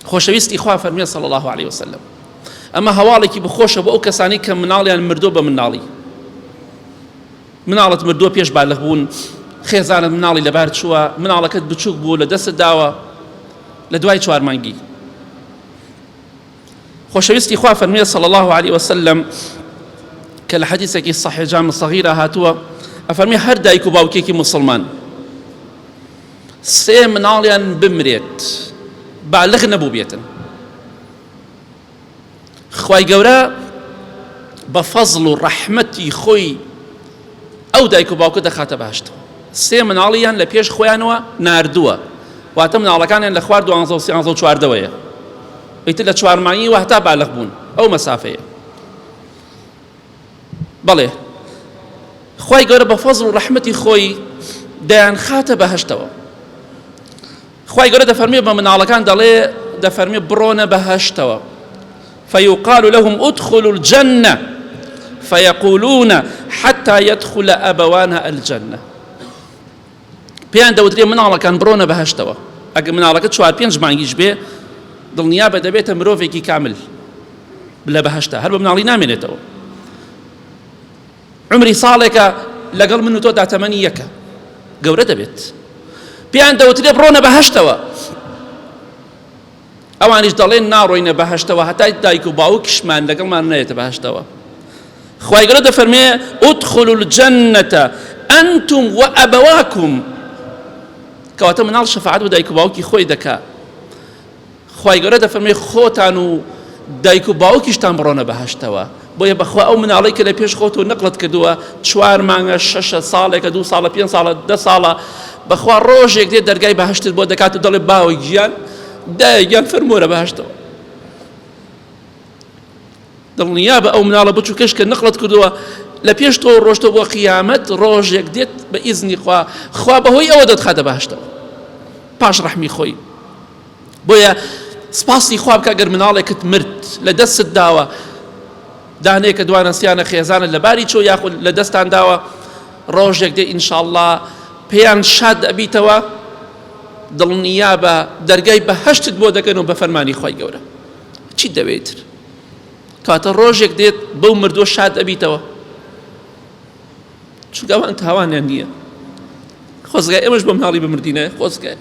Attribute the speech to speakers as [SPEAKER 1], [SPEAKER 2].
[SPEAKER 1] خۆشەویستی خوا فەرمێ صلی الله عليه وسلم ئەمە هەواڵێکی بخۆشە بۆ ئەو کەسانی کە مناڵیان مردووە بە مناڵی مناڵت مردووە پێش بالغ بوون خێزانت مناڵی لەبار چووە مناڵەکەت بچووک بوو لە دەستت داوە لە دوای 4 مانگی خۆشەویستی خوا فەرمێ صلی الله عليه وسلم کە لە حەدیثێکی صحیح جامع صغیرە هاتووە ئەفەرمێ هەر دایک و باوکێکی مسلمان 3 مناڵیان بمرێت بالغ نەبوو بێتن خوای گەورە بە فەزڵ و ڕەحمەتی خۆی ئەو دایک و باوکە دەخاتە بەهەشتەوە 3 مناڵیان لە پێش خۆیانەوە ناردووە واتە مناڵەکانیان لە خوار 12 و 13 و 14وەیە ئیتر لە 4 مانگی و هەتا بالغ بوون ئەو مەسافەیە بەڵێ خوای گەورە بە فەزڵ و ڕەحمەتی خۆی دەیان خاتە بەهەشتەوە خوای گەورە دەفەرمێ بە مناڵەکان دەڵێ دەفەرمێ بڕۆنە بەهەشتەوە فيقال لهم ادخلوا الجنة فيقولون حتى يدخل أبوانا الجنة پێیان دەوترێ مناڵەکان بڕۆنە بەهەشتەوە ئەگەر مناڵەکە 4-5 مانگیش بێ دڵنیا بە دەبێتە مرۆڤێکی کامل لە بەهەشتە هەر بە مناڵی نامێنێتەوە عمری ساڵێکە لەگەڵ من و تۆ داتەمەنی یەکە گەورە دەبێت پێیان دەوترێ بڕۆنە بەهەشتەوە ئەوانیش دەڵێن ناڕۆینە بەهەشتەوە هەتای دایک و باوکشمان لەگەڵمان نەیەتە بەهەشتەوە خوای گەورە دەفەرمێ ادخلوا الجنة أنتم وأبواكم کەواتە مناڵ شەفاعەت بە دایک و باوکی خۆی دەکا خوای گەورە دەفەرمێ خۆتان و دایک و باوکیشتان بڕۆنە بەهەشتەوە بۆیە بەخوا ئەو مناڵەی کە لە پێش خۆت و نەقلت کردووە 4 مانگە 6 ساڵێکە 2 ساڵە 5 ساڵە 10 ساڵە بەخوا ڕۆژێک دێت دەرگای بەهەشتت بۆ دەکات و دەڵێ باوی گیان دایگیان فەرمووەرە بەهەشتەوە دڵنیا بە ئەو مناڵە بچووکەش کە نەقلت کردووە لە پێش تۆ ڕۆژتەوە بۆ قیامەت ڕۆژێک دێت بە ئیزنی خوا بەهۆی ئەوە دەتخاتە بەهەشتەوە پاش ڕەحمی خۆی بۆیە سپاسی خوا بکە گەر مناڵێکت مرد لە دەستت داوە دانەیەکە دوانەسیانە خێزانت لە باری چۆ یاخود لە دەستان داوە ڕۆژێک دێ ئینشاءالله پێیان شاد ئەبیتەوە دڵنیا بە دەرگای بەهەشتت بۆ دەکەن و بە فەرمانی خوای گەورە چی دەوێت کاتە ڕۆژێک دێت بەو مردووە شاد ئەبیتەوە چونکە ئەوان تاوانیان نییە خۆزگای ئێمەش بە مناڵی بمردینە خۆزگای